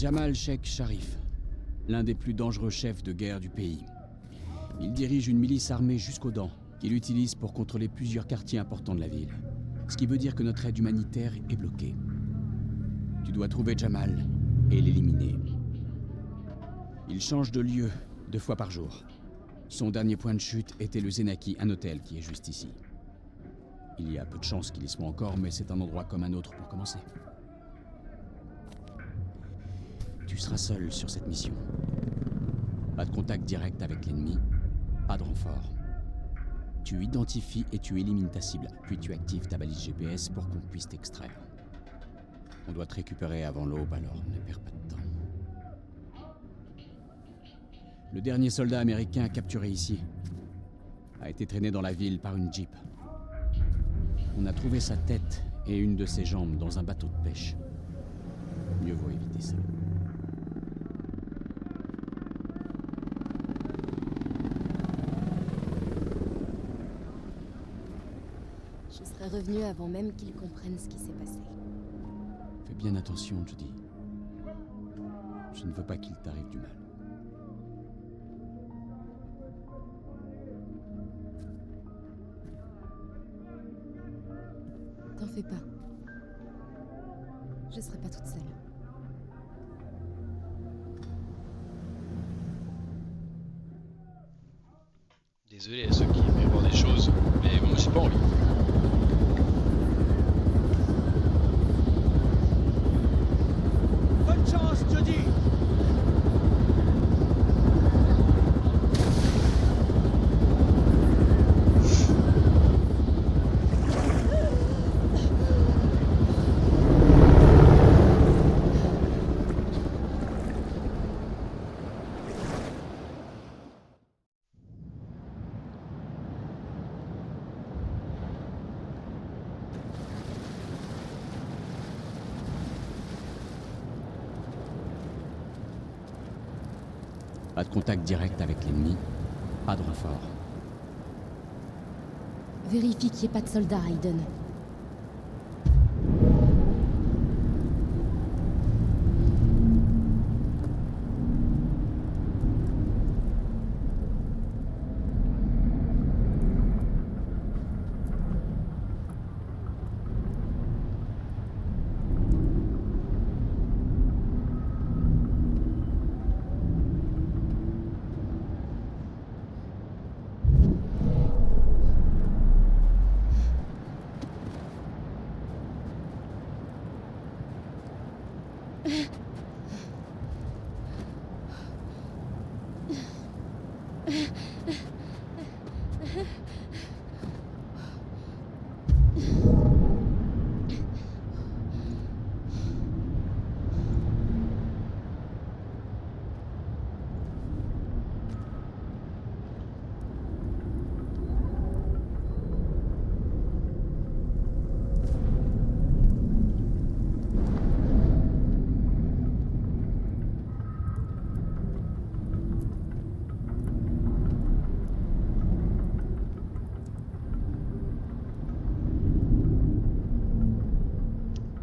Jamal Sheikh Sharif, l'un des plus dangereux chefs de guerre du pays. Il dirige une milice armée jusqu'aux dents, qu'il utilise pour contrôler plusieurs quartiers importants de la ville. Ce qui veut dire que notre aide humanitaire est bloquée. Tu dois trouver Jamal et l'éliminer. Il change de lieu 2 fois par jour. Son dernier point de chute était le Zenaki, un hôtel qui est juste ici. Il y a peu de chances qu'il y soit encore, mais c'est un endroit comme un autre pour commencer. Tu seras seul sur cette mission. Pas de contact direct avec l'ennemi, pas de renfort. Tu identifies et tu élimines ta cible, puis tu actives ta balise GPS pour qu'on puisse t'extraire. On doit te récupérer avant l'aube, alors ne perds pas de temps. Le dernier soldat américain capturé ici a été traîné dans la ville par une jeep. On a trouvé sa tête et une de ses jambes dans un bateau de pêche. Mieux vaut éviter ça. Je serais revenu avant même qu'ils comprennent ce qui s'est passé. Fais bien attention, Judy. Je ne veux pas qu'il t'arrive du mal. T'en fais pas. Je serai pas toute seule. Désolé à ceux qui aimeraient voir des choses, mais moi j'ai pas envie. Bonne chance, Jody! Pas de contact direct avec l'ennemi, pas de renfort. Vérifie qu'il n'y ait pas de soldats, Aiden.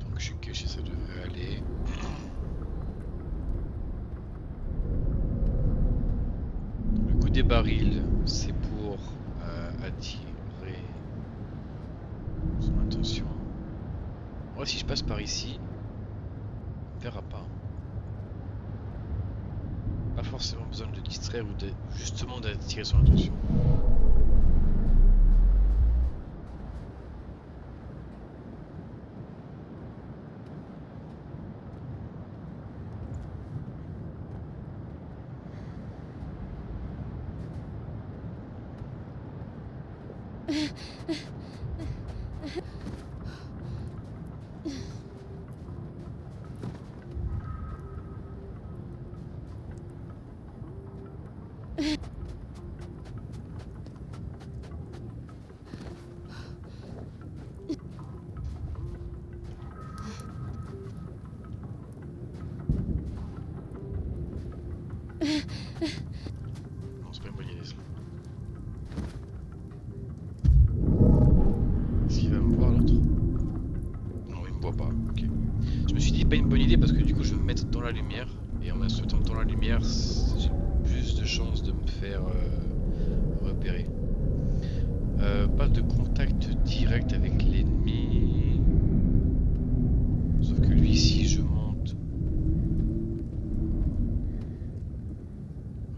Donc je suis caché, ça devrait aller. Le coup des barils, c'est pour attirer son attention. Moi, si je passe par ici, on ne verra pas. Pas forcément besoin de le distraire ou justement d'attirer son attention. Non, c'est pas une bonne idée ça. Est-ce qu'il va me voir l'autre? Non, il me voit pas. Ok. Je me suis dit pas une bonne idée parce que du coup je vais me mettre dans la lumière. Et en me mettant dans la lumière, j'ai plus de chances de me faire repérer. Pas de contact direct avec l'ennemi. Sauf que lui, si je monte...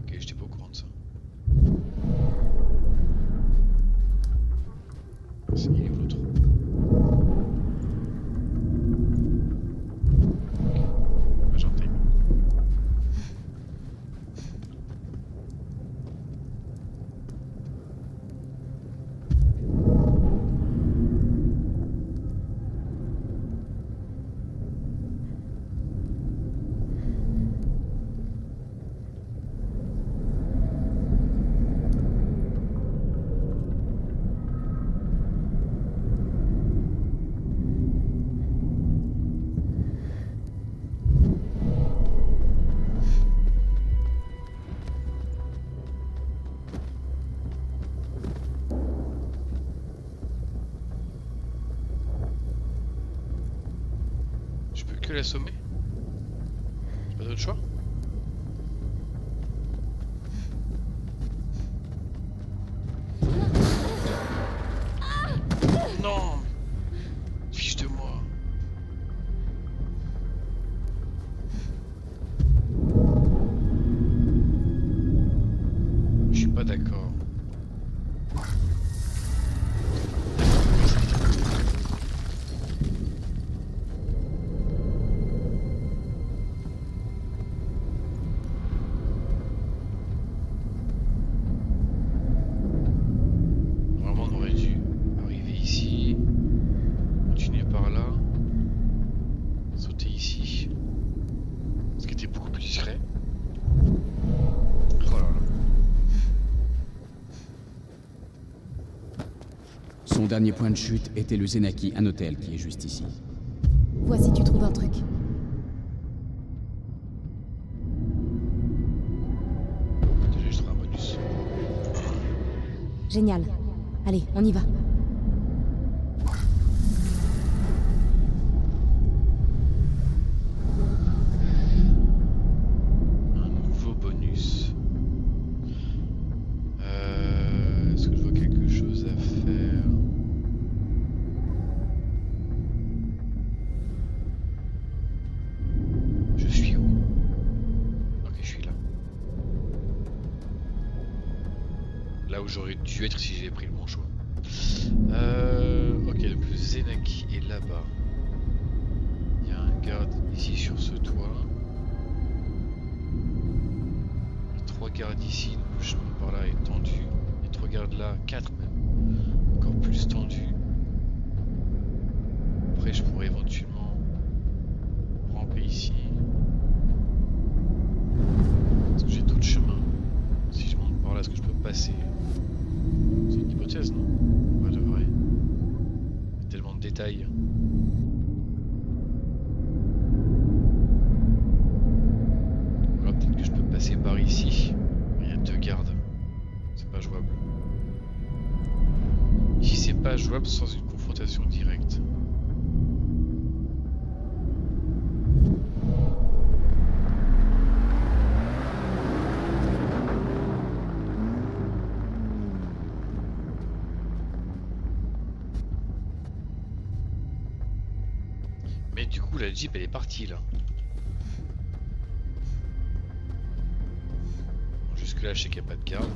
Ok, j'étais pas au courant de ça. Il est où l'autre? Ok, j'ai un time. Je peux que l'assommer? J'ai pas d'autre choix? Non! Fiche de moi! Je suis pas d'accord. Normalement, on aurait dû arriver ici, continuer par là, sauter ici. Ce qui était beaucoup plus discret. Oh là là. Son dernier point de chute était le Zenaki, un hôtel qui est juste ici. Vois si tu trouves un truc. Déjà, je trouve un bonus. Génial. Allez, on y va. Un nouveau bonus. Est-ce que je vois quelque chose à faire? Je suis où? Ok, je suis là. Là où j'aurais dû être si j'avais pris le bon choix. Ok, donc le Zenaki est là-bas. Il y a un garde ici sur ce toit. Il y a 3 gardes ici, donc le chemin par là est tendu. Il y a 3 gardes là, 4 même. Encore plus tendu. Après, je pourrais éventuellement ramper ici. Est-ce que j'ai d'autres chemins? Si je monte par là, est-ce que je peux passer? C'est une hypothèse, non? Ouais, de vrai. Il y a tellement de détails. Ou alors peut-être que je peux passer par ici. Il y a 2 gardes. C'est pas jouable. Ici, c'est pas jouable sans une confrontation directe. Mais du coup, la Jeep, elle est partie là. Bon, jusque là, je sais qu'il n'y a pas de garde.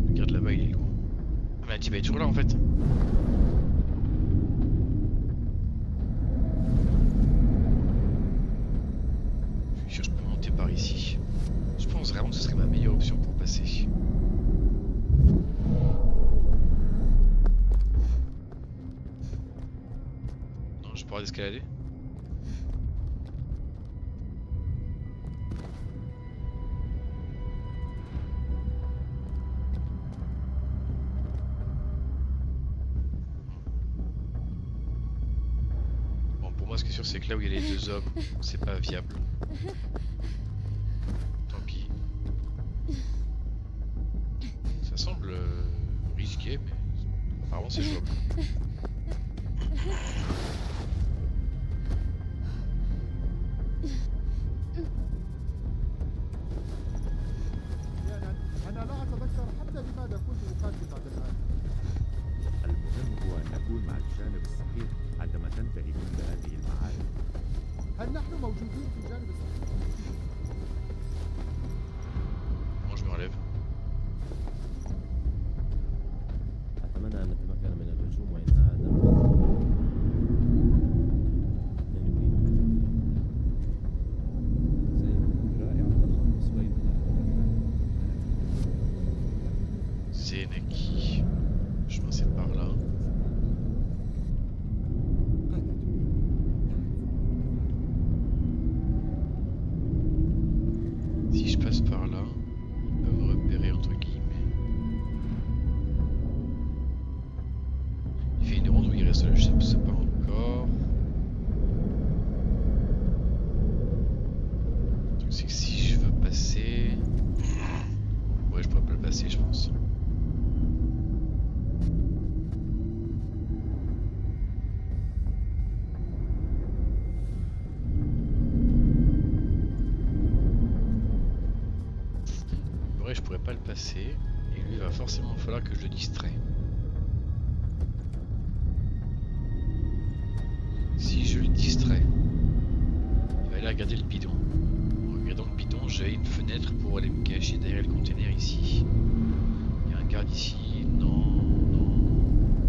Le garde là-bas, il est loin. Ah, mais la Jeep, elle est toujours là en fait. Je suis sûr que je peux monter par ici. Je pense vraiment que ce serait ma meilleure option pour passer. Non, je pourrais escalader. Moi, ce qui est sûr, c'est que là où il y a les deux hommes, c'est pas viable. Tant pis. Ça semble risqué, mais apparemment c'est jouable. أنا لا أتذكر حتى لماذا كنت أقاتل بعد الآن. المهم هو أن نكون مع الجانب الصحيح عندما تنتهي كل هذه المعارك. هل نحن موجودين في الجانب الصحيح؟ Moi, je me relève. أتمنى أن نتمكن من الهجوم وإنهاء هذا الموضوع. لا نريد. سيكون رائع التخلص بيننا. Zeneki. Je passais par là. Si je passe par là, ils peuvent me repérer entre guillemets. Il fait une ronde où il reste là, je sais pas encore. Le truc c'est que si je veux passer... Ouais, je pourrais pas le passer, je pense. Ouais, je pourrais pas le passer, et lui il va forcément falloir que je le distrais. Si je le distrais, il va aller regarder le bidon. En regardant le bidon, j'ai une fenêtre pour aller me cacher derrière le container ici. Il y a un garde ici, non, non,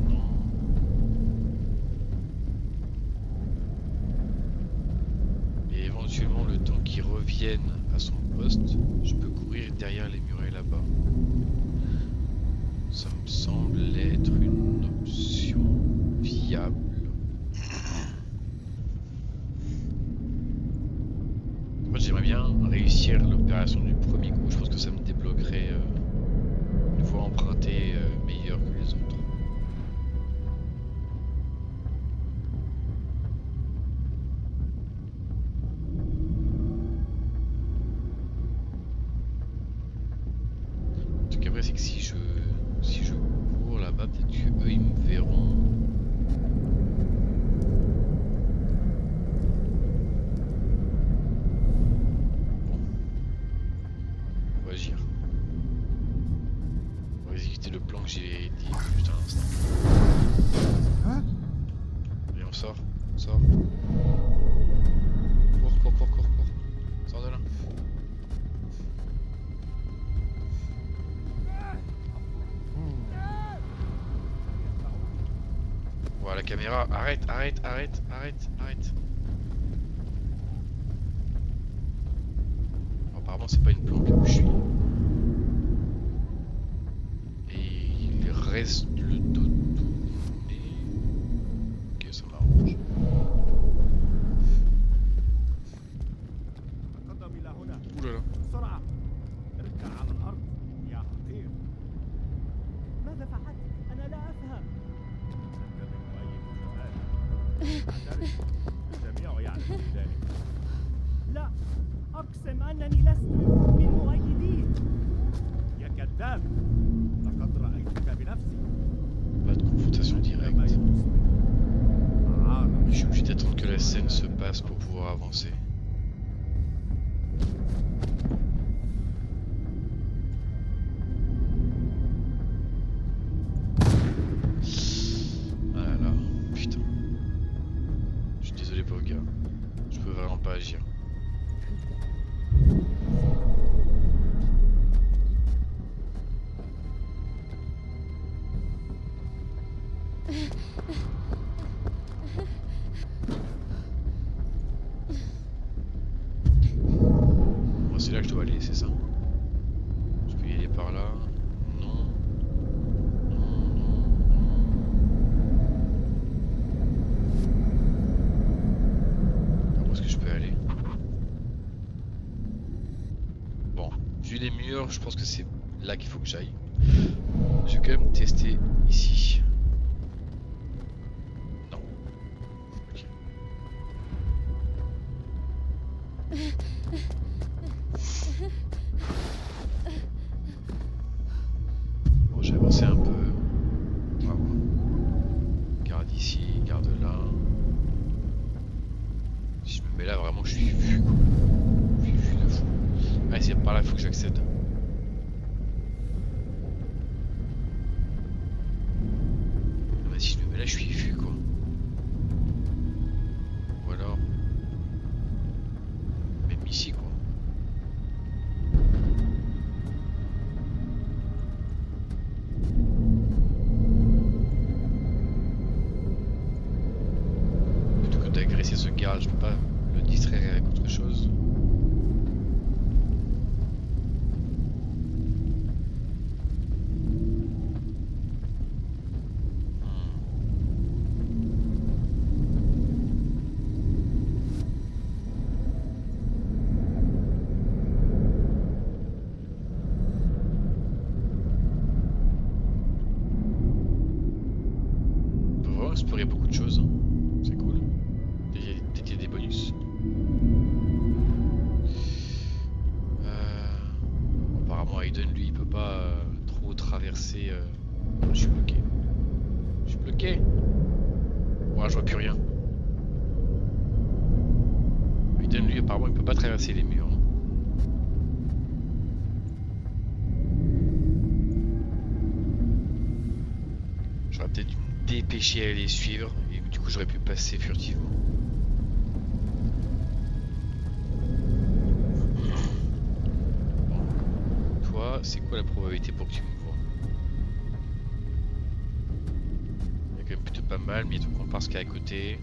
non. Et éventuellement, le temps qu'il revienne à son poste, je peux courir derrière les murailles là-bas. Ça me semble être une option viable. Moi j'aimerais bien réussir l'opération du premier coup, je pense que ça me débloquerait une voie empruntée meilleure que les autres. Le truc après c'est que si je cours là-bas, peut-être qu'eux ils me verront. On va agir. On va exécuter le plan que j'ai dit juste à l'instant. Hein? Et on sort, on sort. Cours, cours, cours, cours, cours. Sors de là. Voilà la caméra, arrête, arrête, arrête, arrête, arrête. Bon, apparemment c'est pas une planque où je suis. Et il reste le dos tourné. Ok, ça m'arrange. تقدم إلى هنا Oulala. بسرعة. اركع على الأرض يا حقير. ماذا فعلت؟ أنا لا أفهم. أنت من مؤيد جهاد. اعترف. الجميع يعلم ذلك. لا، أقسم أنني لست من مؤيديه. يا كذاب. لقد رأيتك بنفسي. Pas de confrontation directe. Je suis obligé d'attendre que la scène se passe pour pouvoir avancer. Ah là là, putain. Je suis désolé pauvre gars. Je peux vraiment pas agir. Moi c'est là que je dois aller, c'est ça. Je peux y aller par là. Non. Non, non, non. Où est-ce que je peux aller? Bon, vu les murs, je pense que c'est là qu'il faut que j'aille. Je vais quand même tester ici. Non. Ok. avancer un peu. On va voir. Garde ici, garde là. Si je me mets là, vraiment, je suis vu quoi. Je suis vu de fou. Ah, c'est par là, il faut que j'accède. Ah, bah, si je me mets là, je suis vu quoi. Ou alors. Même ici quoi. Plutôt que d'agresser ce garde, je peux pas le distraire avec autre chose. On peut vraiment explorer beaucoup de choses, hein. C'est cool. Peut-être qu'il y a des bonus. Apparemment Aiden lui il peut pas trop traverser. Je suis bloqué. Je suis bloqué. Ouais, je vois plus rien. Aiden lui apparemment il peut pas traverser les murs. J'aurais peut-être dû me dépêcher à les suivre et du coup j'aurais pu passer furtivement. Bon. Toi, c'est quoi la probabilité pour que tu me vois? Il y a quand même plutôt pas mal, mais il y a ton comparse qui est à côté.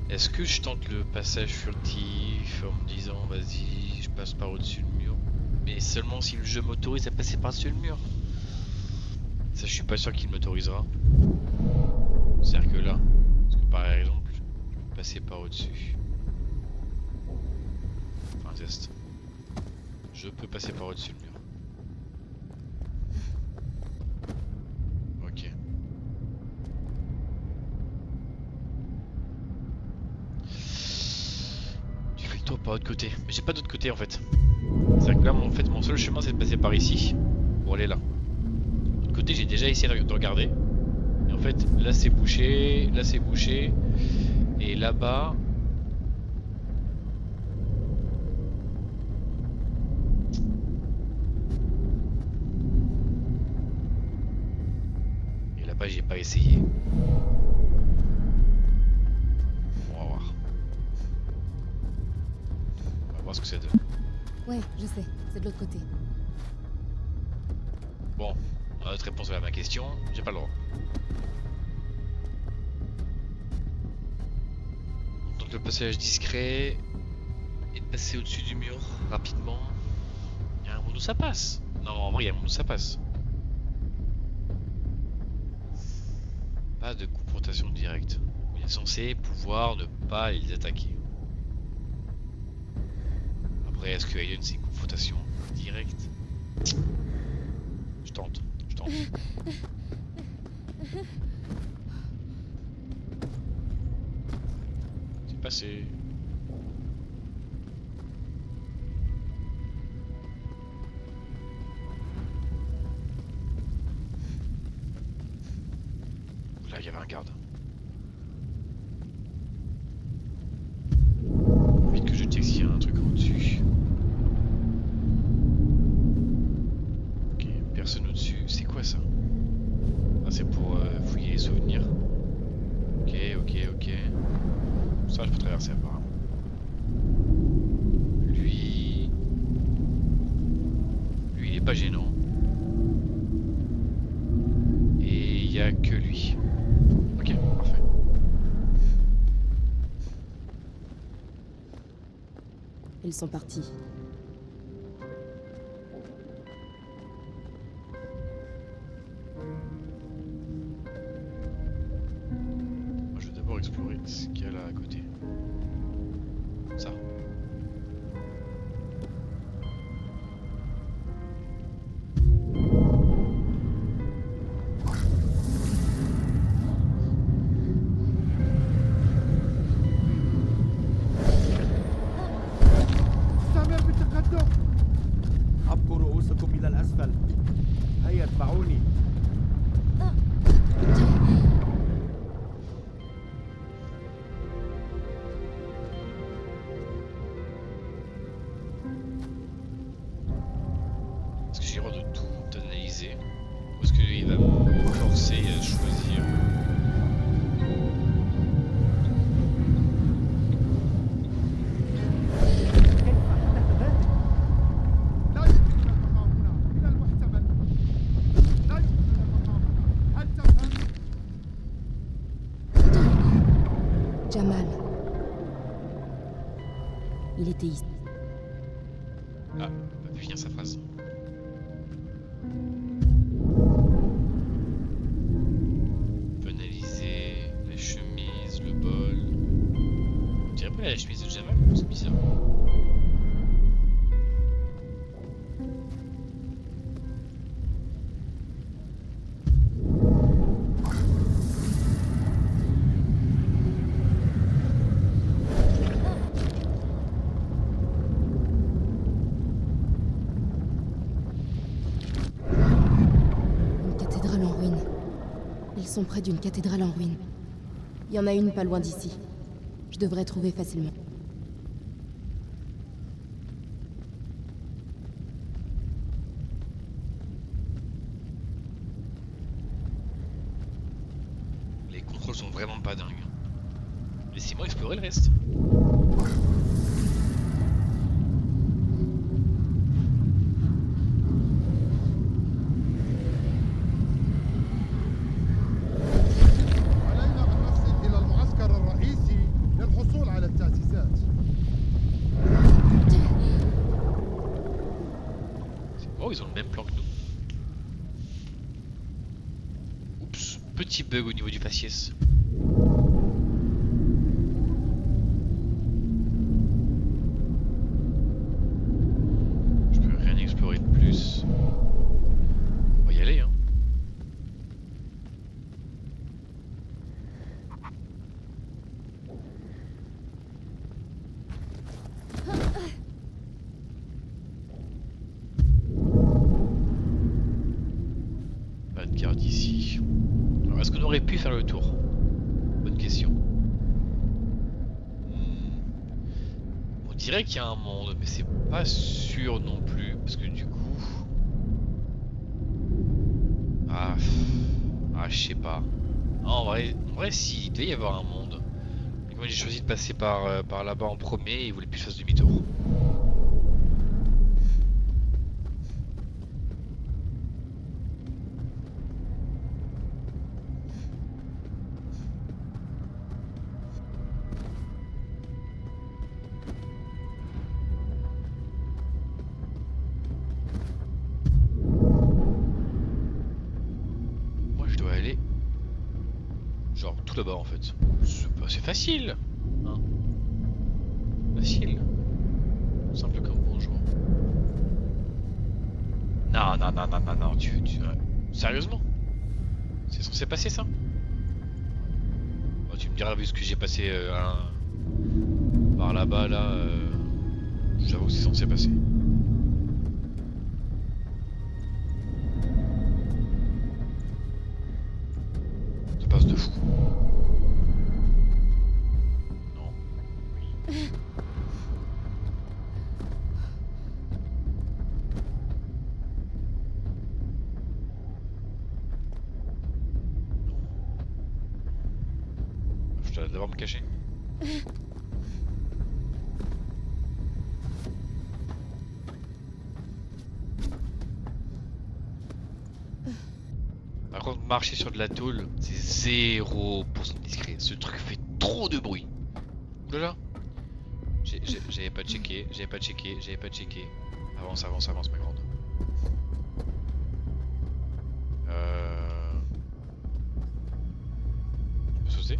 Est-ce que je tente le passage furtif en me disant vas-y, je passe par au-dessus du mur? Mais seulement si le jeu m'autorise à passer par-dessus le mur. Ça, je suis pas sûr qu'il m'autorisera. C'est-à-dire que là, parce que par exemple, je peux passer par au-dessus. Enfin, un test. Je peux passer par au-dessus le mur. Ok. Tu fais le tour par l'autre côté. Mais j'ai pas d'autre côté en fait. C'est-à-dire que là, en fait, mon seul chemin, c'est de passer par ici pour aller là. Côté j'ai déjà essayé de regarder et en fait là c'est bouché, et là-bas j'ai pas essayé. On va voir. On va voir ce que ça donne. Ouais, je sais, c'est de l'autre côté. Bon, on a notre réponse à ma question, j'ai pas le droit. Donc le passage discret et de passer au-dessus du mur rapidement. Il y a un monde où ça passe. Non, en vrai, il y a un monde où ça passe. Pas de confrontation directe. On est censé pouvoir ne pas les attaquer. Après, est-ce que Alien c'est une confrontation directe? Je tente. C'est passé. Là, il y avait un garde. Vite que je check s'il y a un truc au-dessus. Ok, personne au-dessus. C'est quoi ça? Ah, c'est pour fouiller les souvenirs. Ok. Ça, je peux traverser apparemment. Lui, il est pas gênant. Et il y a que lui. Ok, parfait. Ils sont partis. Moi, je vais d'abord explorer ce qu'il y a là à côté. Ça. استمر بالتقدم. أبقوا رؤوسكم إلى الأسفل. هيا اتبعوني. Jamal. Il était ici. Ah, on va finir sa phrase. On peut analyser la chemise, le bol. On dirait pas la chemise de Jamal, c'est bizarre. Une cathédrale en ruine. Ils sont près d'une cathédrale en ruine. Il y en a une pas loin d'ici. Je devrais trouver facilement. Les contrôles sont vraiment pas dingues. Laissez-moi explorer le reste. علينا أن نصل إلى المعسكر الرئيسي للحصول على التأسيسات. Oh, ils ont le même plan que nous. Oups, petit bug au niveau du faciès. Je peux rien explorer de plus. On va y aller, hein. Pas de garde ici. Alors, est-ce qu'on aurait pu faire le tour? Bonne question. On dirait qu'il y a un monde, mais c'est pas sûr non plus, parce que du coup... Ah, je sais pas. En vrai, si, il devait y avoir un monde. Et moi j'ai choisi de passer par là-bas en premier et il voulait plus que je fasse demi-tour. Moi je dois aller genre tout là-bas en fait. C'est facile, hein. Facile. Simple comme bonjour. Non, sérieusement? C'est censé passer ça? Oh, tu me diras vu ce que j'ai passé par là-bas là, j'avoue que c'est censé passer. Ça passe de fou. Non. Oui. Je dois d'abord me cacher. Par contre, marcher sur de la tôle, c'est 0% discret. Ce truc fait trop de bruit. Oulala. J'avais pas checké. Avance, ma grande. Je peux sauter?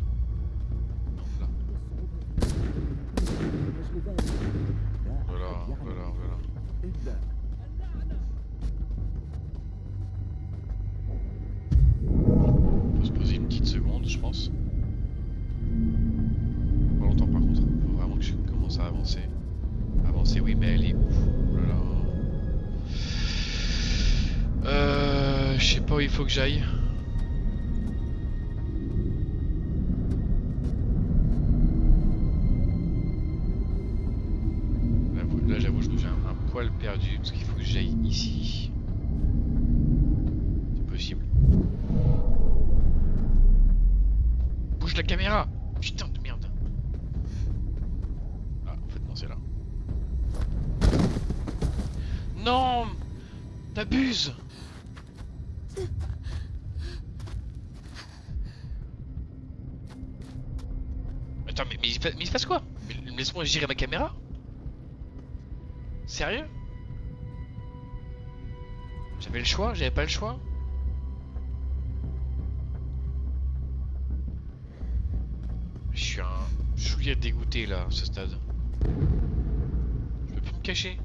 Non, là. Voilà. Faut se poser une petite seconde, je pense. Pas longtemps par contre. Faut vraiment que je commence à avancer. Avancer, oui, mais elle est où? Oh là là. Je sais pas où il faut que j'aille. Là, j'avoue, je suis un poil perdu parce qu'il faut que j'aille ici. C'est possible. Bouge la caméra! Putain de merde! Ah, en fait, non, c'est là. Non! T'abuses! Attends, mais il se passe quoi? Mais laisse-moi gérer ma caméra? Sérieux? J'avais le choix? J'avais pas le choix? Je suis un chouïa dégoûté là, à ce stade. Je peux plus me cacher.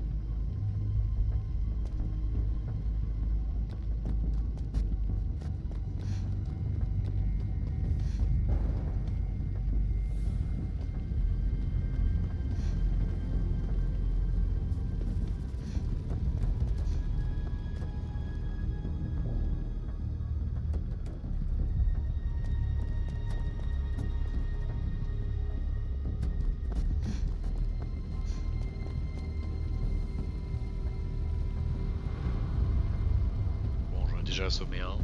Bon, j'en ai déjà assommé un.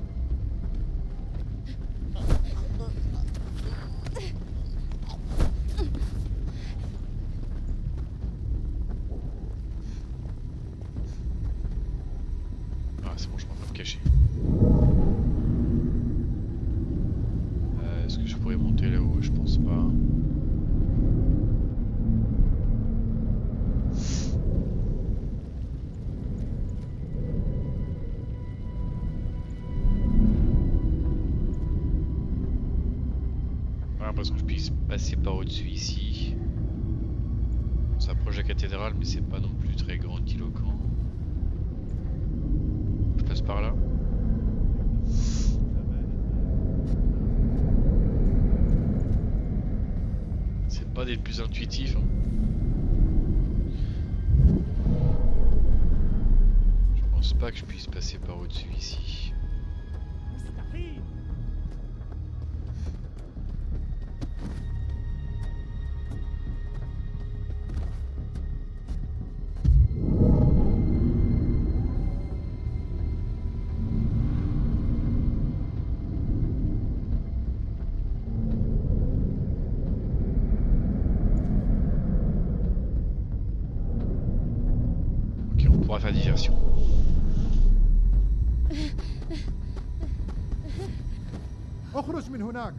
Ah, c'est bon, je peux pas me cacher. Est-ce que je pourrais monter là-haut? Je pense pas. J'ai l'impression que je puisse passer par au-dessus ici. On s'approche de la cathédrale, mais c'est pas non plus très grandiloquent. Je passe par là. C'est pas des plus intuitifs. Hein. Je pense pas que je puisse passer par au-dessus ici. Ok, on pourra faire diversion. اخرج من هناك.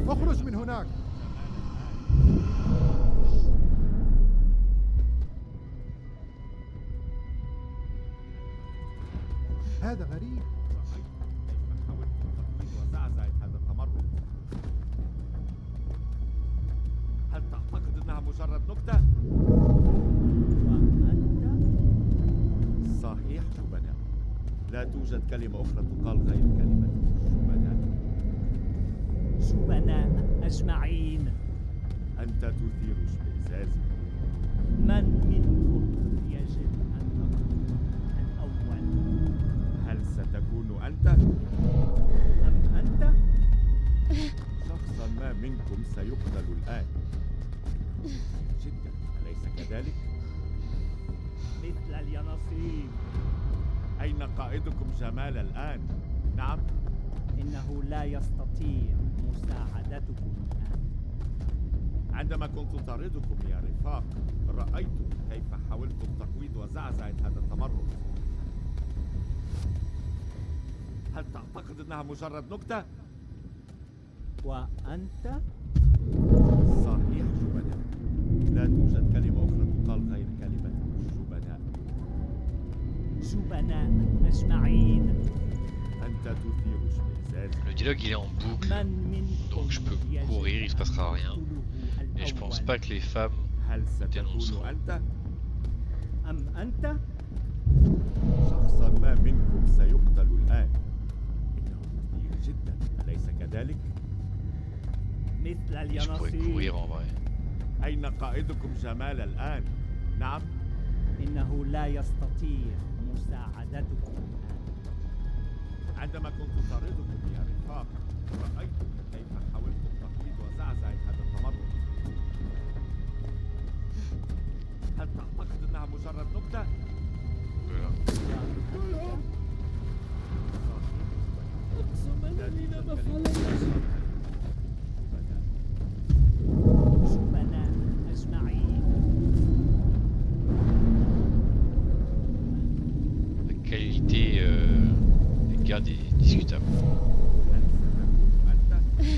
اخرج من هناك. هذا غريب. كيف حاولت تقويض وزعزعة هذا التمرد؟ هل تعتقد انها مجرد نكتة؟ وأنت؟ صحيح جبناء. لا توجد كلمة أخرى تقال غير كلمة جبناء. جبناء أجمعين. أنت تثير اشمئزازي. من منكم يجب أن نكون الأول؟ هل ستكون أنت؟ أم أنت؟ شخصا ما منكم سيقتل الآن. جدا، أليس كذلك؟ مثل اليانصيب. أين قائدكم جمال الآن؟ نعم؟ إنه لا يستطيع مساعدتكم الآن. عندما كنت طاردكم يا رفاق رأيت كيف حاولتم تقويض وزعزعة هذا التمرد. هل تعتقد أنها مجرد نكتة؟ وأنت؟ صحيح جبناء. لا توجد كلمة أخرى تقال غير كلمة جبناء. جبناء أجمعين. أنت تثير اشمئزازي. Le dialogue il est en boucle, من منكم donc je peux courir, il se passera rien. يجب Et je pense الأول؟ pas que les femmes هل ستكون dénonceront. أنت؟ أم أنت؟ شخصا ما منكم سيقتل الآن. إنه مثير جدا، أليس كذلك؟ مثل Je pourrais courir اليانصيب. en vrai. أين قائدكم جمال الآن؟ نعم؟ إنه لا يستطيع مساعدتكم الآن. عندما كنت طاردكم يا رفاق رأيت كيف حاولتم تقويض وزعزعة هذا التمرد. هل تعتقد أنها مجرد نكتة؟ Voilà. أقسم أنني لم أفعل جبناء أجمعين. La qualité, les garde est discutable. هل ستكون أنت أم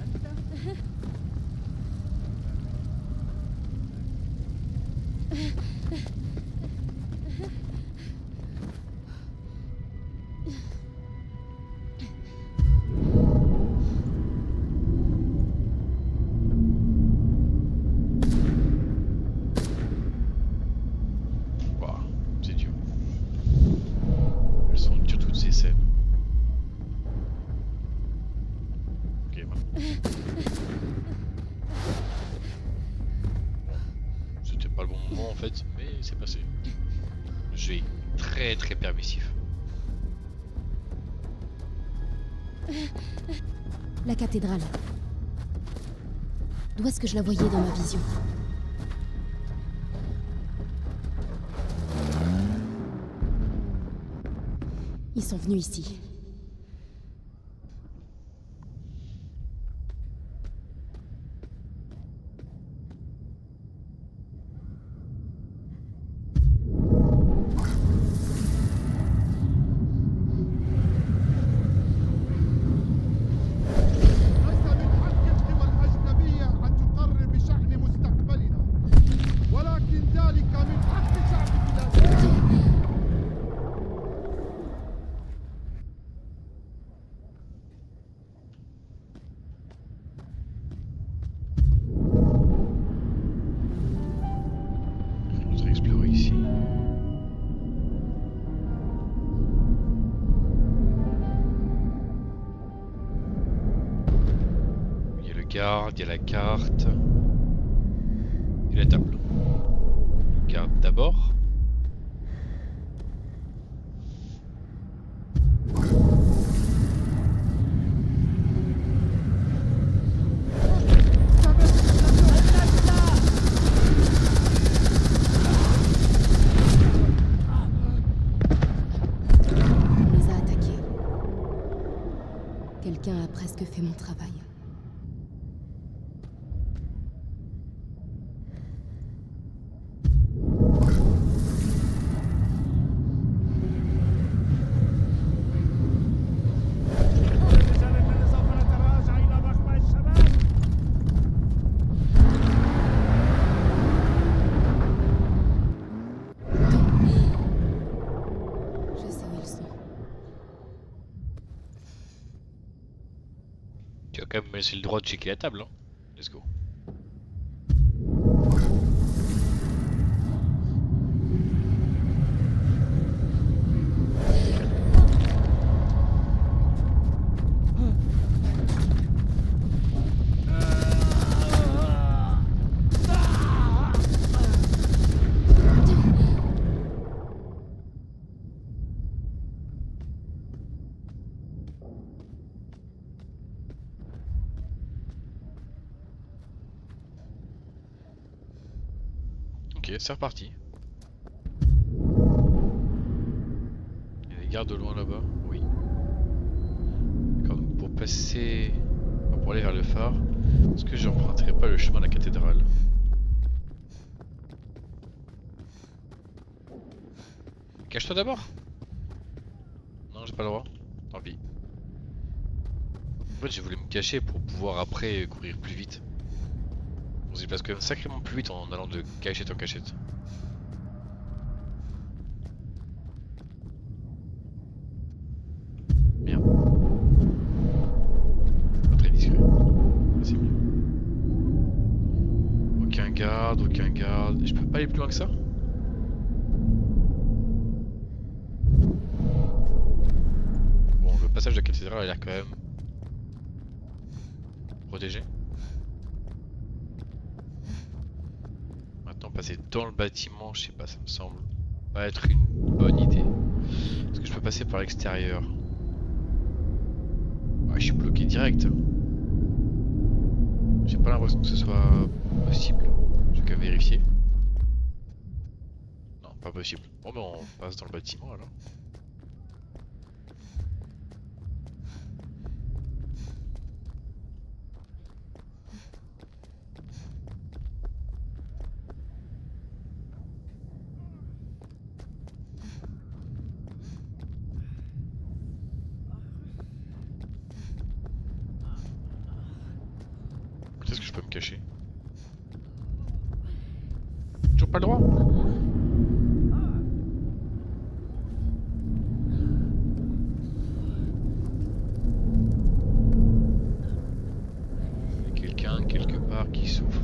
أنت؟ Waouh, c'est dur. Elles sont dures toutes ces scènes. Ok, voilà. Bon, c'était pas le bon moment en fait, mais c'est passé. Le jeu est très très permissif. La cathédrale. D'où est-ce que je la voyais dans ma vision? Ils sont venus ici. ليس من حق الدول الأجنبية أن تقرر بشأن مستقبلنا، ولكن ذلك من حق شعب بلادنا. On voudrait explorer ici. Il y a le garde, il y a la carte. Et la table. Le garde d'abord. On les a attaqués. Quelqu'un a presque fait mon travail. الرجال الذي سوف نتراجع إلى مخبأ الشباب. Je sais où ils sont. Tu vas quand même me laisser le droit de checker la table, hein. Let's go. Ok, c'est reparti. Il y a des gardes de loin là-bas, oui. D'accord, donc pour passer... enfin, pour aller vers le phare, est-ce que j'emprunterai pas le chemin de la cathédrale? Cache-toi d'abord. Non, j'ai pas le droit. Tant pis. En fait, j'ai voulu me cacher pour pouvoir après courir plus vite. On se déplace quand même sacrément plus vite en allant de cachette en cachette. Merde. Pas très discret. Là, c'est mieux. Aucun garde, aucun garde. Je peux pas aller plus loin que ça? Bon, le passage de la cathédrale a l'air quand même protégé. Maintenant, passer dans le bâtiment, je sais pas, ça me semble pas être une bonne idée. Est-ce que je peux passer par l'extérieur? Ah, je suis bloqué direct. J'ai pas l'impression que ce soit possible. Je vais quand même vérifier. Non, pas possible. Bon, ben on passe dans le bâtiment alors. cacher. Toujours pas le droit. Il y a quelqu'un quelque part qui souffre.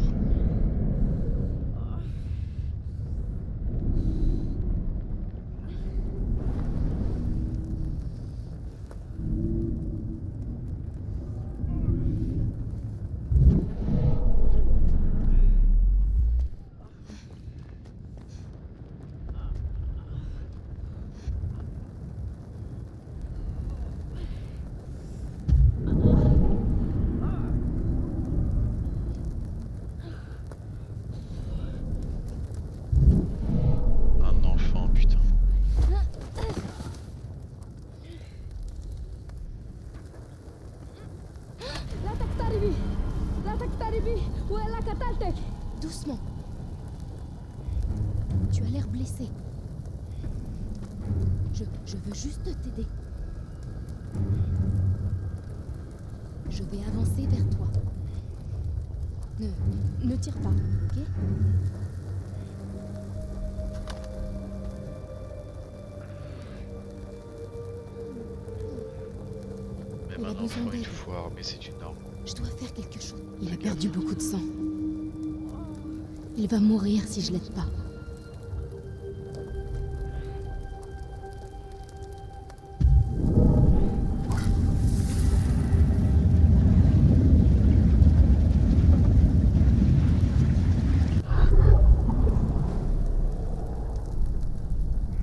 Un enfant, putain. لا تقتربي لا تقتربي ولا قتلتك. Doucement. Tu as l'air blessé. Je veux juste t'aider. Je vais avancer vers toi. Ne tire pas, ok? Même Il a un besoin enfant d'aide. une fois, mais c'est une norme. Je dois faire quelque chose. Il a perdu beaucoup de sang. Il va mourir si je l'aide pas.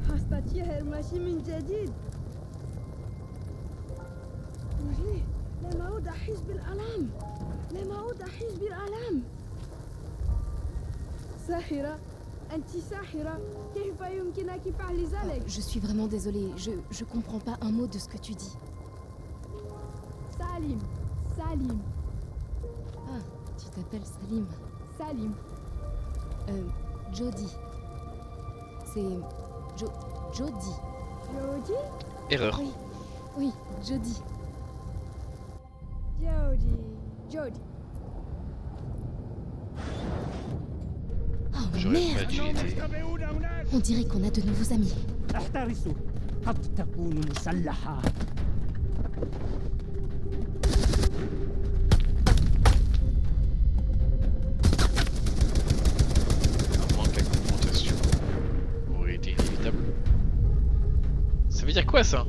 هستطيع المشي من جديد. وجيه لم أعد أحس بالألم. لم أعد أحس بالألم. ساحرة، أنت ساحرة. كيف يمكنك فعل ذلك؟ Je suis vraiment désolée. Je comprends pas un mot de ce que tu dis. سالم، سالم، Ah, tu t'appelles Salim. سالم. Jody. C'est Jody. جودي، Erreur. Oui, Jody. جودي، جودي. Oh J'aurais pas merde! dû aider. مختبئون هناك. On dirait qu'on a de nouveaux amis. احترسوا، قد تكون مسلحة. Un manque à confrontation aurait été inévitable. Ça veut dire quoi ça?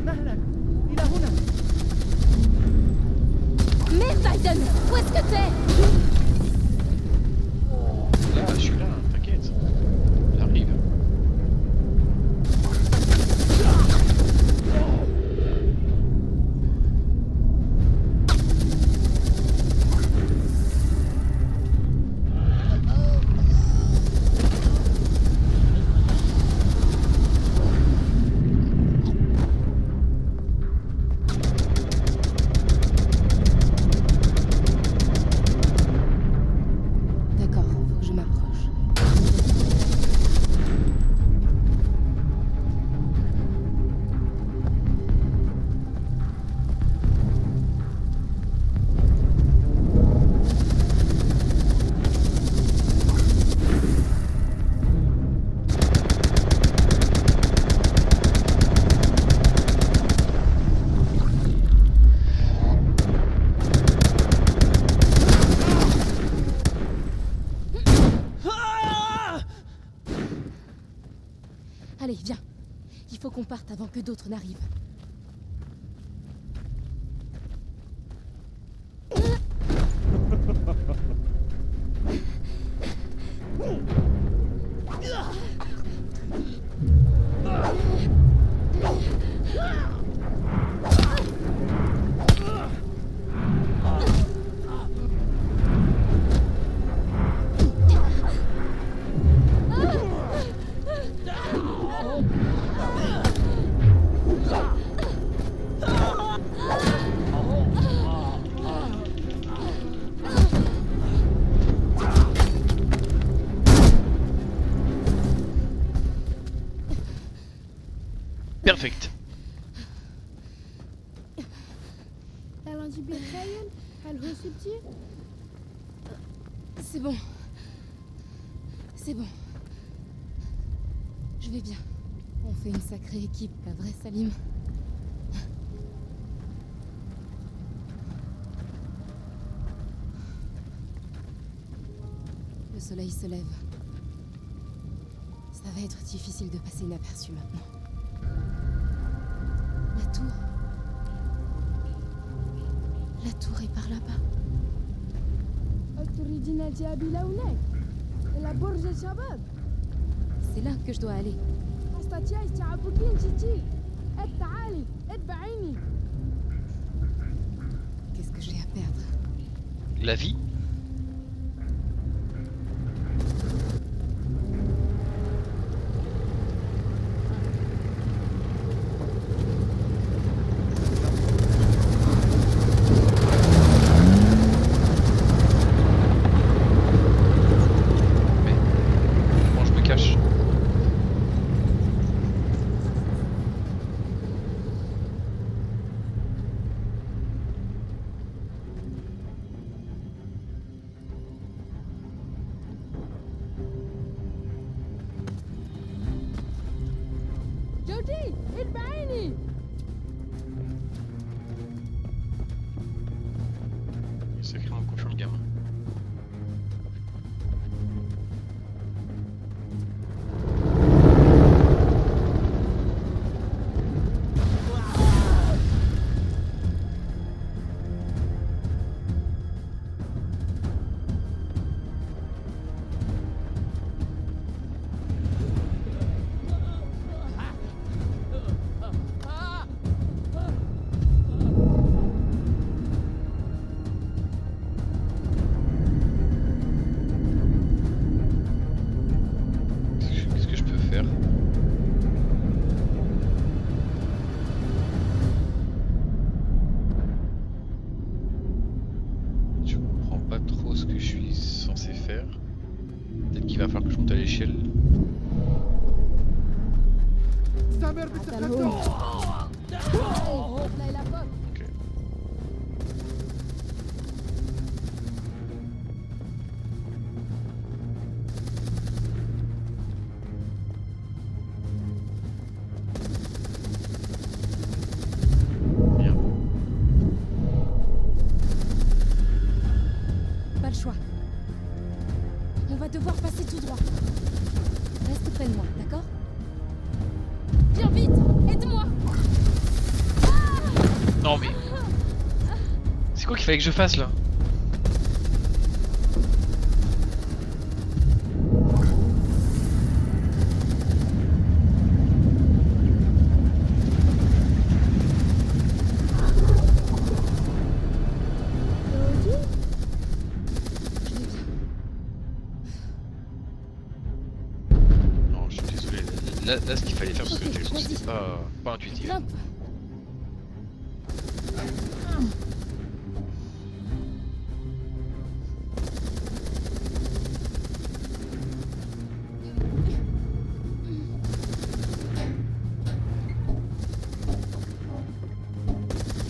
مهلا، إلى هنا. Merde, Aiden! Où est-ce que t'es? Là, je suis là, t'inquiète. Elle arrive. D'accord, faut que je m'approche. Allez, viens. Il faut qu'on parte avant que d'autres n'arrivent. Perfect. Elle en تجيبي الخاين؟ هل هو سبتي؟ C'est bon. C'est bon. Je vais bien. On fait une sacrée équipe, pas vrai, Salim? Le soleil se lève. Ça va être difficile de passer inaperçu maintenant. La tour. La tour est par là-bas. تريدين تذهبي لهناك إلى برج الشباب. C'est là que je dois aller. استطيعي تعبكين تيتي. تعالي اتبعيني. Qu'est-ce que j'ai à perdre? La vie? جودي اتبعيني. Sacrément confiant le gamin. Qu'est-ce que je peux faire? Je comprends pas trop ce que je suis censé faire. Peut-être qu'il va falloir que je monte à l'échelle. استمر بالتقدم. اطلعي لفوق. Ok. Bien. Pas le choix. On va devoir passer tout droit. Reste près de moi, d'accord? Viens vite! Aide-moi! Non mais... C'est quoi qu'il fallait que je fasse là? جودي Je vais bien. Non, je suis désolé. Là, ce qu'il fallait faire, parce que Ok, c'était vas-y. pas intuitif. Grimpe!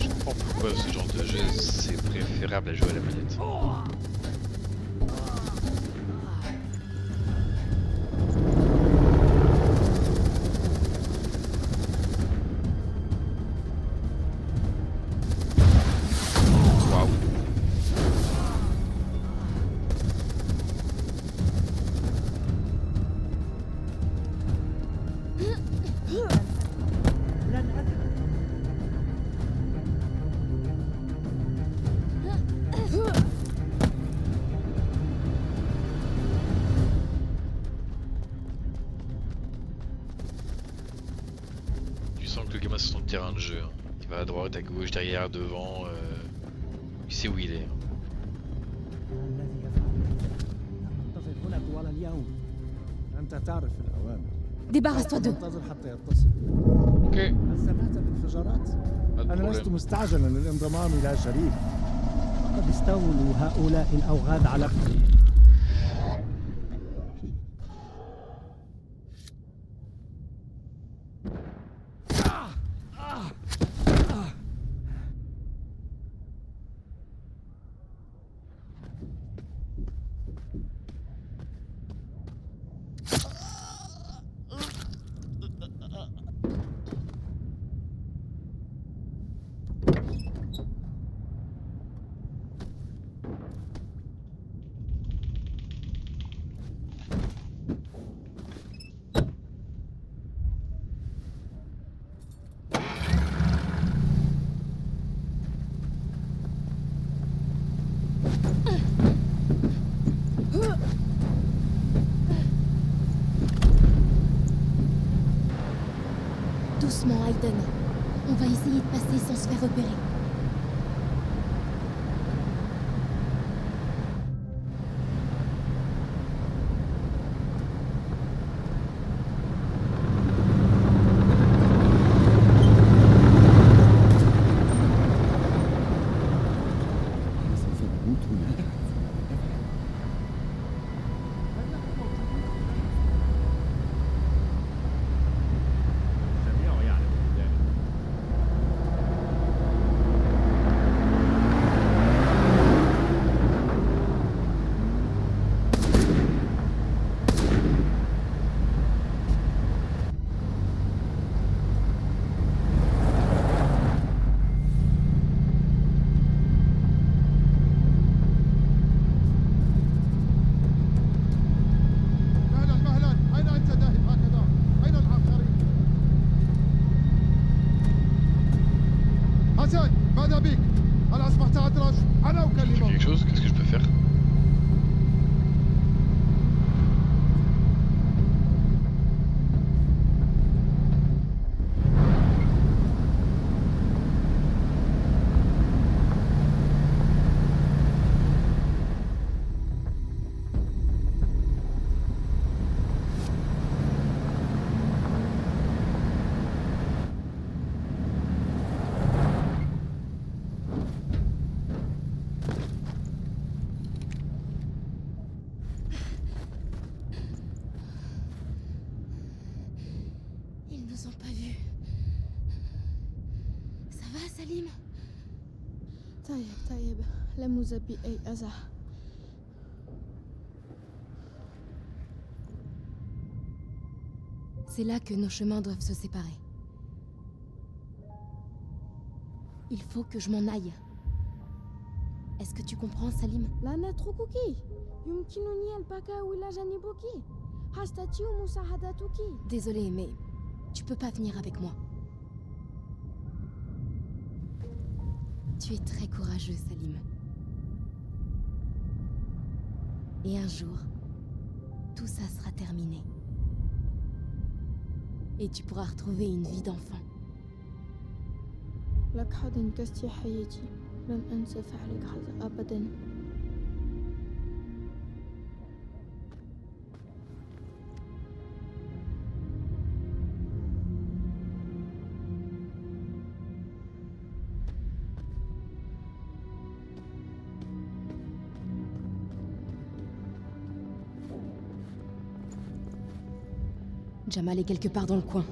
Je comprends pourquoi ce genre de jeu, c'est préférable à jouer à la manette. Waouh. Tu sens que le gamin c'est son terrain de jeu. Hein. Il va à droite, à gauche, derrière, devant. Il sait où il est. ننتظر هنا طوال اليوم. أنت تعرف الأوامر. Débarrasse-toi d'eux! ننتظر حتى يتصل. Ok, هل سمعت بالانفجارات؟ pas de أنا لست problème. مستعجلا للانضمام إلى شريك. قد استولوا هؤلاء الأوغاد على Doucement, Aiden. On va essayer de passer sans se faire repérer. الجميع يعلم ذلك. مهلا مهلا، أين أنت ذاهب هكذا؟ أين الآخرين؟ حسن، ماذا بك؟ هل أصبحت أدرج؟ أنا Je fais quelque أكلمك. chose? Qu'est-ce que je peux faire? Ils nous ont pas vus. Ça va, Salim? طيب لم يوجد بي أي أذى. C'est là que nos chemins doivent se séparer. Il faut que je m'en aille. Est-ce que tu comprends, Salim? لا نتركك. يمكنني البقاء إلى جانبك. أستطيع مساعدتك. Désolée, mais tu peux pas venir avec moi. Tu es très courageux, Salim. Et un jour, tout ça sera terminé. Et tu pourras retrouver une vie d'enfant. لك حظ أنقذت حياتي. لن أنسى فعلك هذا أبدا. Jamal est quelque part dans le coin.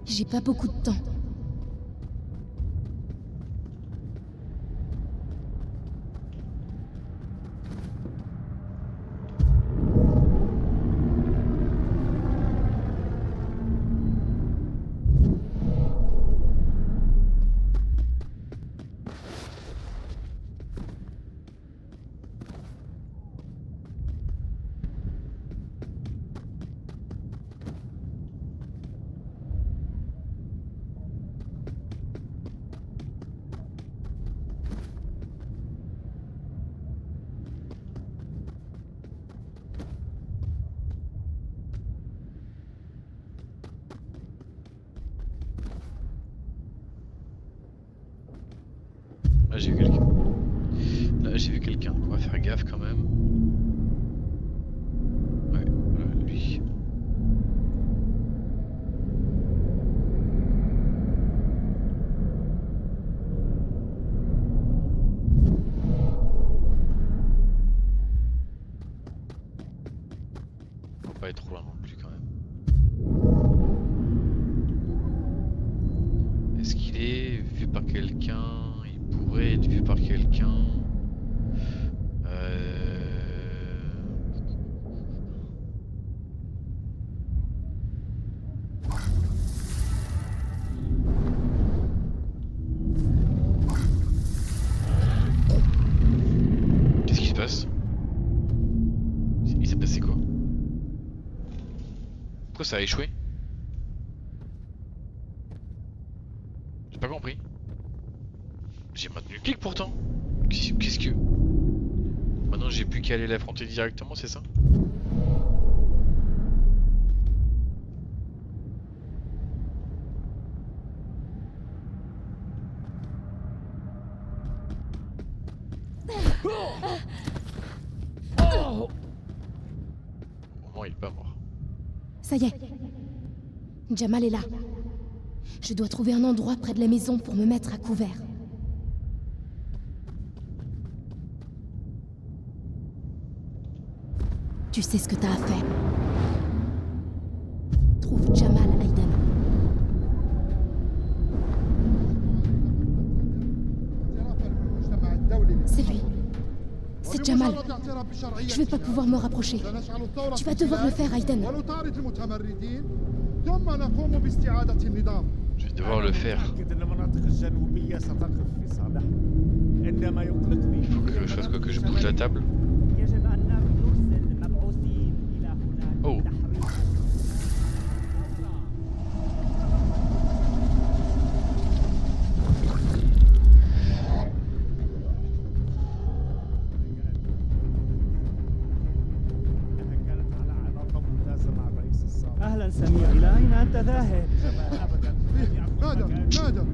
J'ai pas beaucoup de temps. Là j'ai vu quelqu'un. Là j'ai vu quelqu'un. On va faire gaffe quand même. Ouais, voilà, lui. Faut pas être trop loin non plus quand même. Est-ce qu'il est vu par quelqu'un? Il pourrait être vu par quelqu'un. Qu'est-ce qui se passe? Il s'est passé quoi? Pourquoi ça a échoué? J'ai pas compris. J'ai maintenu le clic pourtant. Qu'est-ce que... Maintenant j'ai plus qu'à aller l'affronter directement, c'est ça? Ça y est. Jamal est là. Je dois trouver un endroit près de la maison pour me mettre à couvert. Tu sais ce que t'as à faire. Trouve Jamal, Aiden. C'est lui. C'est Jamal. Je vais pas pouvoir me rapprocher. Tu vas devoir le faire, Aiden. Je vais devoir le faire. أتأكد أن المناطق الجنوبية ستقف في صالحه. عندما يقلقني Il faut que je fasse quoi? Que je bouge la table? يجب أن نرسل مبعوثين إلى هناك Oh. لتحريك. إنها كانت على علاقة ممتازة مع الرئيس السابق. أهلا سمير، إلى أين أنت ذاهب؟ أبدا. نادر نادر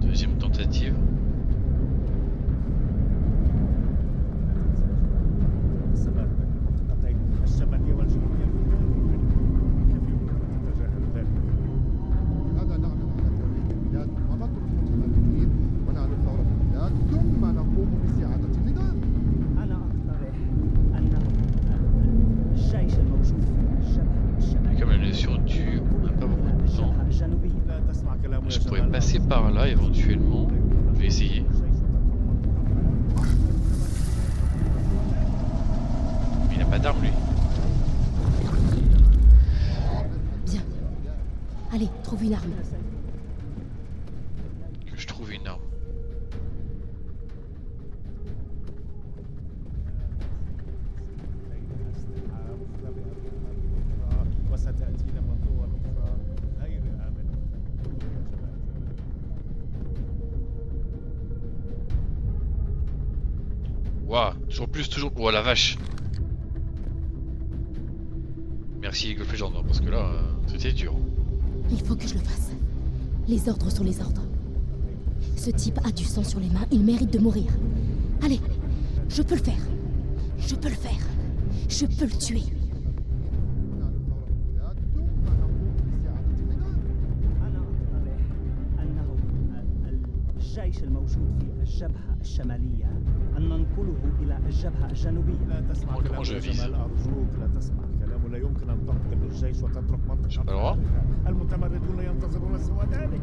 Deuxième tentative. الثبات بين المنطقتين الشمالية والجنوبية كيف يمكن أن تتجاهل ذلك؟ هذا نعمل على توريد البلاد ونترك المتمردين ونعمل ثورة في البلاد ثم نقوم باستعادة النظام. أنا أقترح أنه الجيش الموجود في الجبهة الشمالية Comme la notion dure, on n'a pas beaucoup de temps. الجبهة الجنوبية. لا تسمع كلامه يا Je pourrais جمال. passer par là éventuellement. Je vais essayer. Mais il n'a pas d'arme lui. Bien. Allez, trouve une arme. Que je trouve une arme. وستأتينا من دول أخرى غير آمنة. Waouh, toujours plus, toujours. Oh la vache. Merci League of Legends, hein, parce que là, c'était dur. Il faut que je le fasse. Les ordres sont les ordres. Ce type a du sang sur les mains, il mérite de mourir. Allez, je peux le faire. Je peux le faire. Je peux le tuer. أنا أقترح أنه الجيش الموجود في الجبهة الشمالية أن ننقله إلى الجبهة الجنوبية. لا تسمع Comment كلامه je يا vise? جمال، أرجوك لا تسمع كلامه. لا يمكن أن تقتل الجيش وتترك منطقة pas le droit. فارغة. المتمردون ينتظرون سوى ذلك.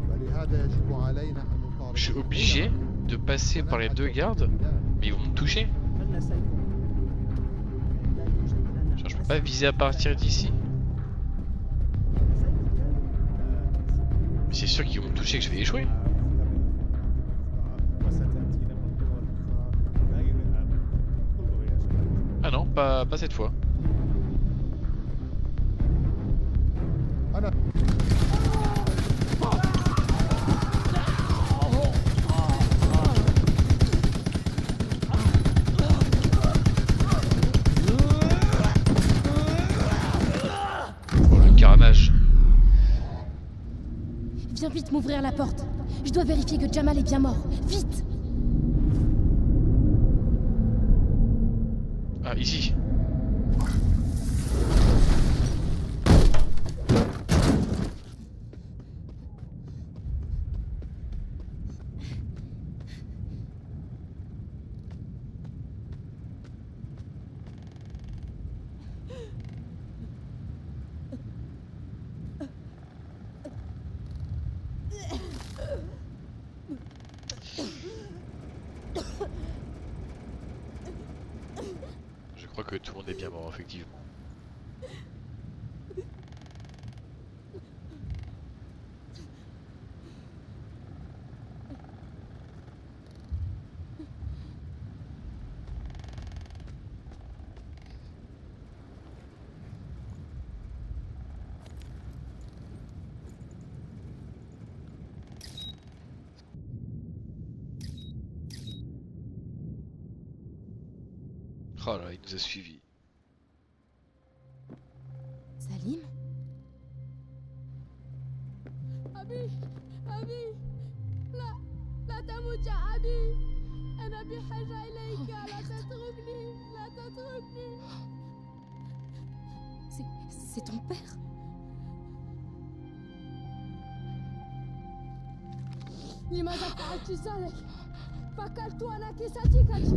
فلهذا يجب علينا أن نطارد. Je suis obligé de passer par les deux gardes, mais ils vont me toucher. أن سيكون لا يوجد لنا Genre, je peux pas viser à partir d'ici. Mais c'est sûr qu'ils vont me toucher que je vais échouer. وستأتينا من دول أخرى غير آمنة. انظر يا جمال. Ah non, pas cette fois. أنا Oh le carnage. Viens vite m'ouvrir la porte. Je dois vérifier que Jamal est bien mort. Vite! Ah, ici. Je crois que tout le monde est bien mort, effectivement. Oh là, il nous a suivis. Salim? أبي أبي لا لا تموت يا أبي أنا بحاجة إليك لا تتركني لا تتركني. C'est ton père? لماذا فعلت ذلك؟ فكرت أنك ستكتشف.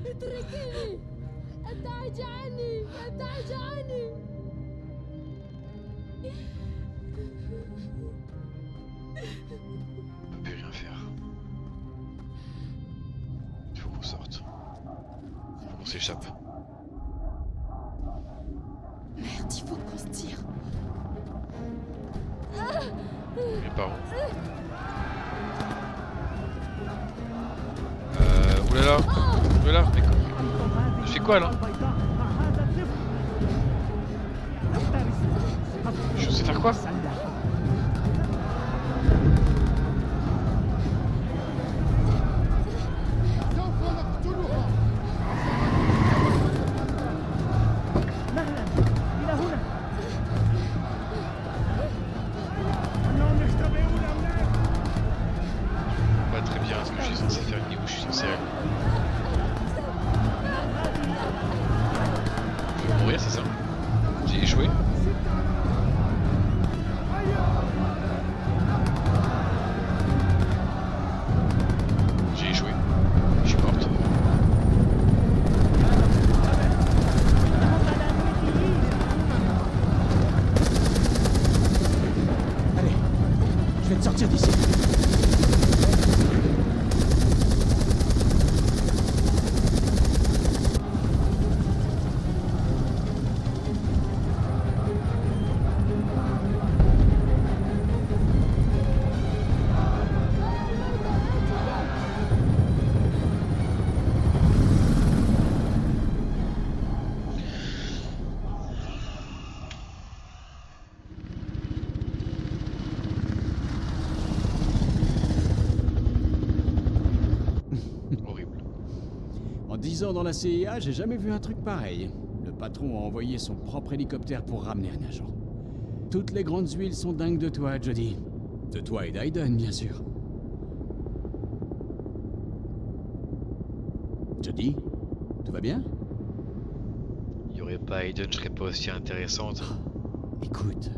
اتركيني ابتعدي عني ابتعدي عني. On peut plus rien faire. Il faut qu'on sorte. Il faut qu'on s'échappe. Merde, il faut qu'on se tire. Mais par où? Oulala! Oulala! Mais je fais quoi là? Je sais faire quoi? سوف نقتلها. مهلا إلى هنا. أنهم يختبئون هناك. Pas très bien ce que je suis censé faire ni où je suis censé aller. Je vais mourir, c'est ça? J'ai échoué? J'ai échoué. Je suis morte. Allez, je vais te sortir d'ici. Horrible. En 10 ans dans la CIA, j'ai jamais vu un truc pareil. Le patron a envoyé son propre hélicoptère pour ramener un agent. Toutes les grandes huiles sont dingues de toi, Jody. De toi et d'Aiden, bien sûr. Jody, tout va bien? Il y aurait pas Aiden, je serais pas aussi intéressante. Écoute,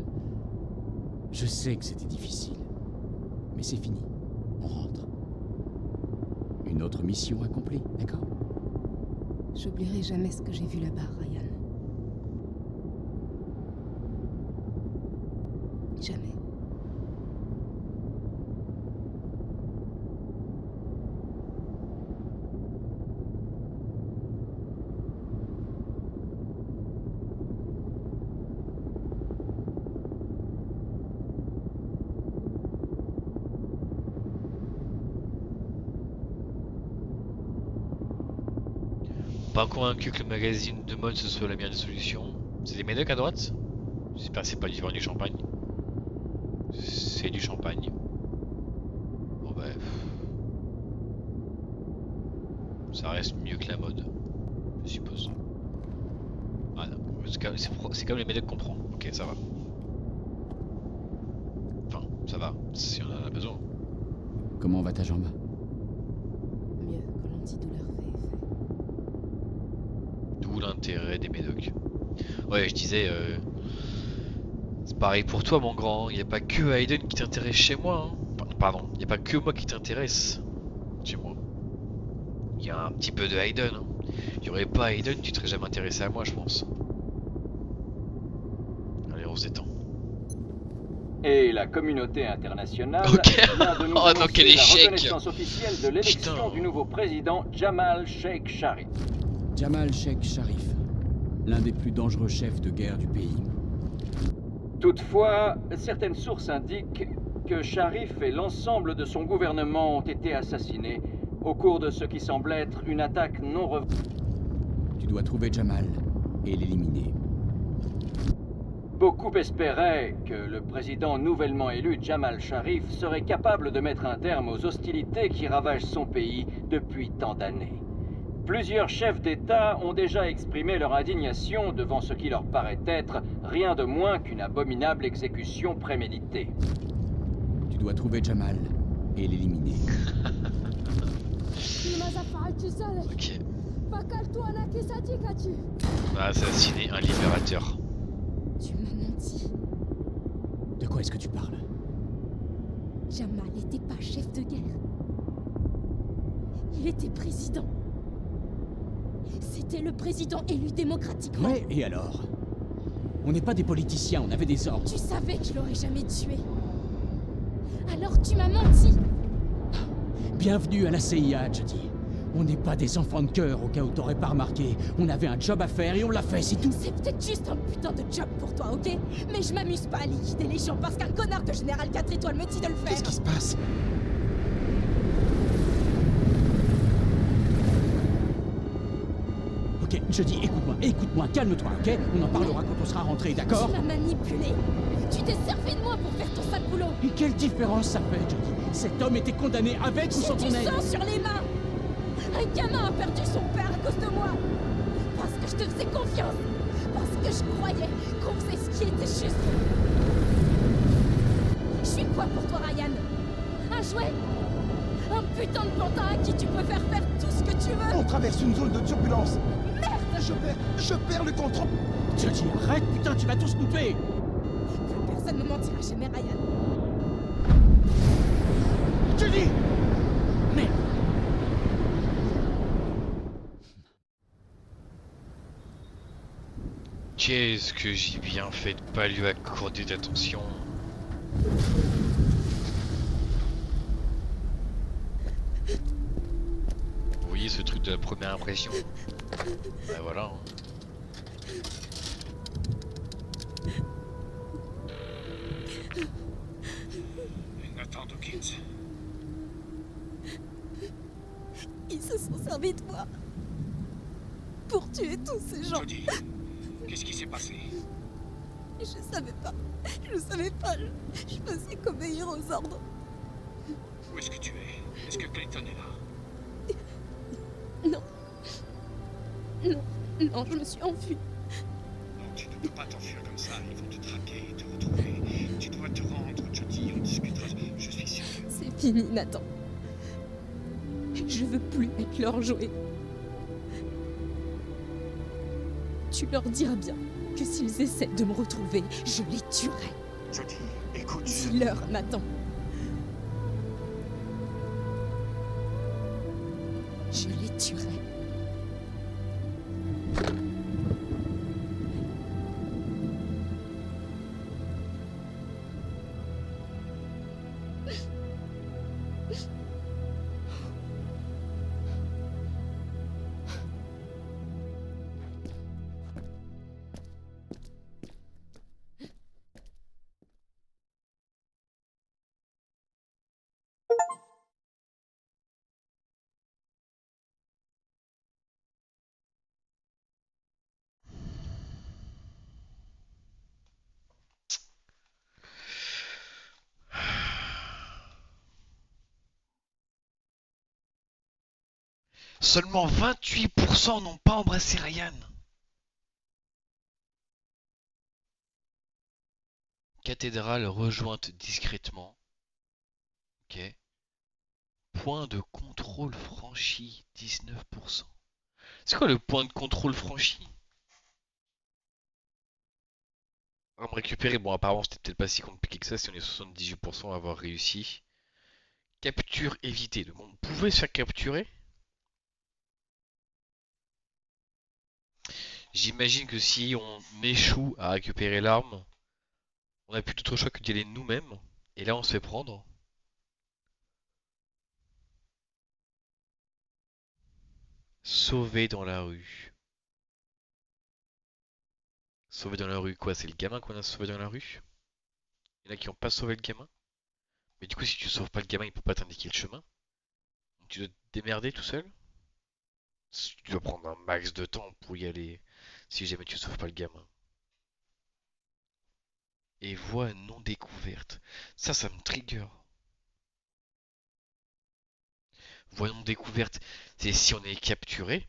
je sais que c'était difficile, mais c'est fini. On rentre. Une autre mission accomplie, d'accord? J'oublierai jamais ce que j'ai vu là-bas, Ryan. Jamais. Pas convaincu que le magazine de mode ce soit la meilleure des solutions. C'est des médocs à droite? J'espère que c'est pas du vin du champagne. C'est du champagne. Bon bah... ça reste mieux que la mode, je suppose. Ah non, c'est comme les médocs qu'on prend. Ok, ça va. Enfin, ça va, si on en a besoin. Comment va ta jambe? Mieux que l'antidouleur fait effet. D'où l'intérêt des médocs. Ouais, je disais... c'est pareil pour toi, mon grand. Il n'y a pas que Aiden qui t'intéresse chez moi. Hein. Pardon, il n'y a pas que moi qui t'intéresse chez moi. Il y a un petit peu de Aiden. Hein. Il n'y aurait pas Aiden, tu ne serais jamais intéressé à moi, je pense. Allez, on s'étend. Et la communauté internationale Ok. vient de nous Oh non, quel annoncer la échec. reconnaissance officielle de l'élection Putain. du nouveau président Jamal Sheikh Sharif. Jamal Sheikh Sharif, l'un des plus dangereux chefs de guerre du pays. Toutefois, certaines sources indiquent que Sharif et l'ensemble de son gouvernement ont été assassinés au cours de ce qui semble être une attaque non revenue. Tu dois trouver Jamal et l'éliminer. Beaucoup espéraient que le président nouvellement élu, Jamal Sharif, serait capable de mettre un terme aux hostilités qui ravagent son pays depuis tant d'années. Plusieurs chefs d'État ont déjà exprimé leur indignation devant ce qui leur paraît être rien de moins qu'une abominable exécution préméditée. Tu dois trouver Jamal et l'éliminer. Ok. On a assassiné un libérateur. Tu m'as menti. De quoi est-ce que tu parles? Jamal n'était pas chef de guerre. Il était président. C'était le président élu démocratiquement. Ouais, et alors? On n'est pas des politiciens, on avait des ordres. Tu savais que je l'aurais jamais tué. Alors tu m'as menti. Bienvenue à la CIA, Jodie. On n'est pas des enfants de cœur au cas où t'aurais pas remarqué. On avait un job à faire et on l'a fait, c'est tout. C'est peut-être juste un putain de job pour toi, ok? Mais je m'amuse pas à liquider les gens parce qu'un connard de général 4 étoiles me dit de le faire. Qu'est-ce qui se passe? Ok, Jodie, écoute-moi, calme-toi, ok? On en parlera quand on sera rentré, d'accord? Tu m'as manipulé. Tu t'es servi de moi pour faire ton sale boulot. Et quelle différence ça fait, Jodie? Cet homme était condamné avec ou sans ton J'ai aide? du sang sur les mains. Un gamin a perdu son père à cause de moi. Parce que je te faisais confiance. Parce que je croyais qu'on faisait ce qui était juste. Je suis quoi pour toi, Ryan? Un jouet? Un putain de pantin à qui tu peux faire tout ce que tu veux? On traverse une zone de turbulence. Merde! Je perds le contrôle. Jodie, arrête, putain, tu vas tous nous tuer! Plus personne ne mentira jamais, Ryan. Jodie! Merde! Qu'est-ce que j'ai bien fait de pas lui accorder d'attention. Vous voyez ce truc de la première impression? Bah voilà. Nathan Dawkins. Ils se sont servis de moi pour tuer tous ces gens. Jodie, qu'est-ce qui s'est passé? Je savais pas. Je faisais qu'obéir aux ordres. Où est-ce que tu es? Est-ce que Clayton est là? Non, je me suis enfuie. Non, tu ne peux pas t'enfuir comme ça. Ils vont te traquer et te retrouver. Tu dois te rendre, Jodie. On discutera. Je suis sûr. C'est fini, Nathan. Je veux plus être leur jouet. Tu leur diras bien que s'ils essaient de me retrouver, je les tuerai. Jodie, écoute. Dis-leur, Nathan. Je les tuerai. Seulement 28% n'ont pas embrassé Ryan. Cathédrale rejointe discrètement. Ok. Point de contrôle franchi, 19%. C'est quoi le point de contrôle franchi? On va me récupérer. Bon, apparemment, c'était peut-être pas si compliqué que ça si on est 78% à avoir réussi. Capture évitée. Donc, on pouvait se faire capturer. J'imagine que si on échoue à récupérer l'arme, on n'a plus d'autre choix que d'y aller nous-mêmes. Et là, on se fait prendre. Sauver dans la rue. Sauver dans la rue, quoi? C'est le gamin qu'on a sauvé dans la rue? Il y en a qui n'ont pas sauvé le gamin? Mais du coup, si tu sauves pas le gamin, il peut pas t'indiquer le chemin. Tu dois te démerder tout seul? Tu dois prendre un max de temps pour y aller, si jamais tu sauves pas le gamin. Et voie non découverte. Ça me trigger. Voie non découverte, c'est si on est capturé,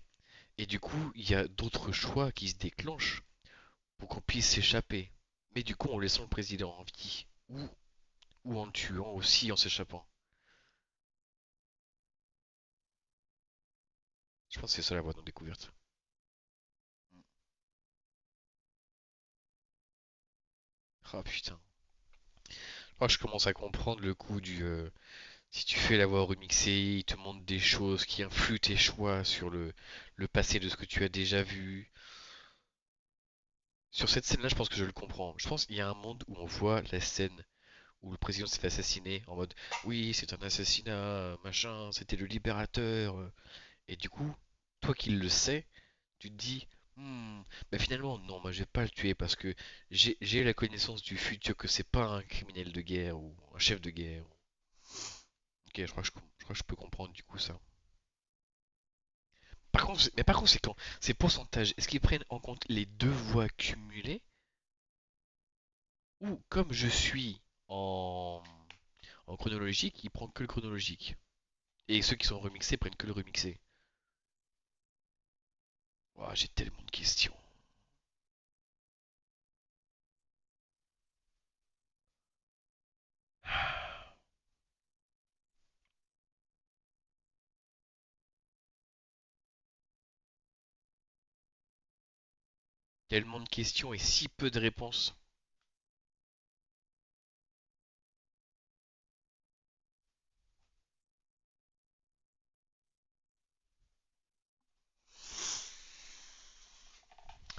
et du coup, il y a d'autres choix qui se déclenchent pour qu'on puisse s'échapper. Mais du coup, en laissant le président en vie, ou en le tuant aussi en s'échappant. Je pense que c'est ça la voie non découverte. Ah putain. Je crois que je commence à comprendre le coup du... si tu fais la voix remixée, il te montre des choses qui influent tes choix sur le passé de ce que tu as déjà vu. Sur cette scène-là, je pense que je le comprends. Je pense qu'il y a un monde où on voit la scène où le président s'est fait assassiner en mode oui, c'est un assassinat, machin, c'était le libérateur. Et du coup, toi qui le sais, tu te dis bah finalement, non, moi je vais pas le tuer parce que j'ai la connaissance du futur que c'est pas un criminel de guerre ou un chef de guerre. Ok, je crois que je peux comprendre du coup ça. Par contre, mais par conséquent, ces pourcentages, est-ce qu'ils prennent en compte les deux voix cumulées ou comme je suis en chronologique, ils prennent que le chronologique et ceux qui sont remixés prennent que le remixé. Ouah, j'ai tellement de questions. Tellement de questions et si peu de réponses.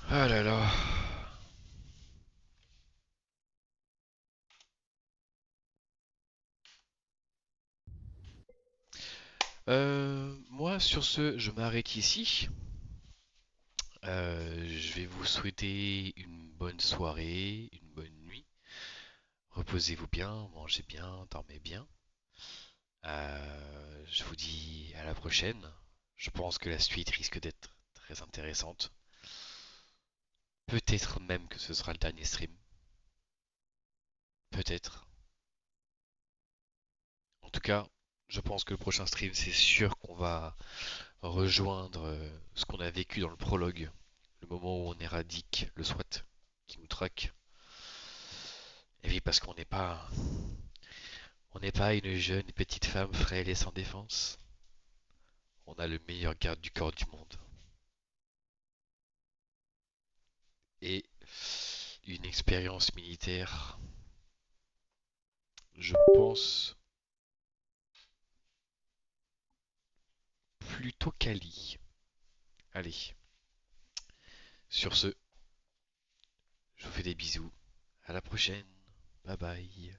Ah là là. Moi, sur ce, je m'arrête ici. Je vais vous souhaiter une bonne soirée, une bonne nuit. Reposez-vous bien, mangez bien, dormez bien. Je vous dis à la prochaine. Je pense que la suite risque d'être très intéressante. Peut-être même que ce sera le dernier stream. Peut-être. En tout cas, je pense que le prochain stream, c'est sûr qu'on va rejoindre ce qu'on a vécu dans le prologue. Le moment où on éradique le SWAT qui nous traque. Et oui, parce on n'est pas une jeune petite femme frêle et sans défense. On a le meilleur garde du corps du monde. Et une expérience militaire, je pense, plutôt quali. Allez, sur ce, je vous fais des bisous. À la prochaine. Bye bye.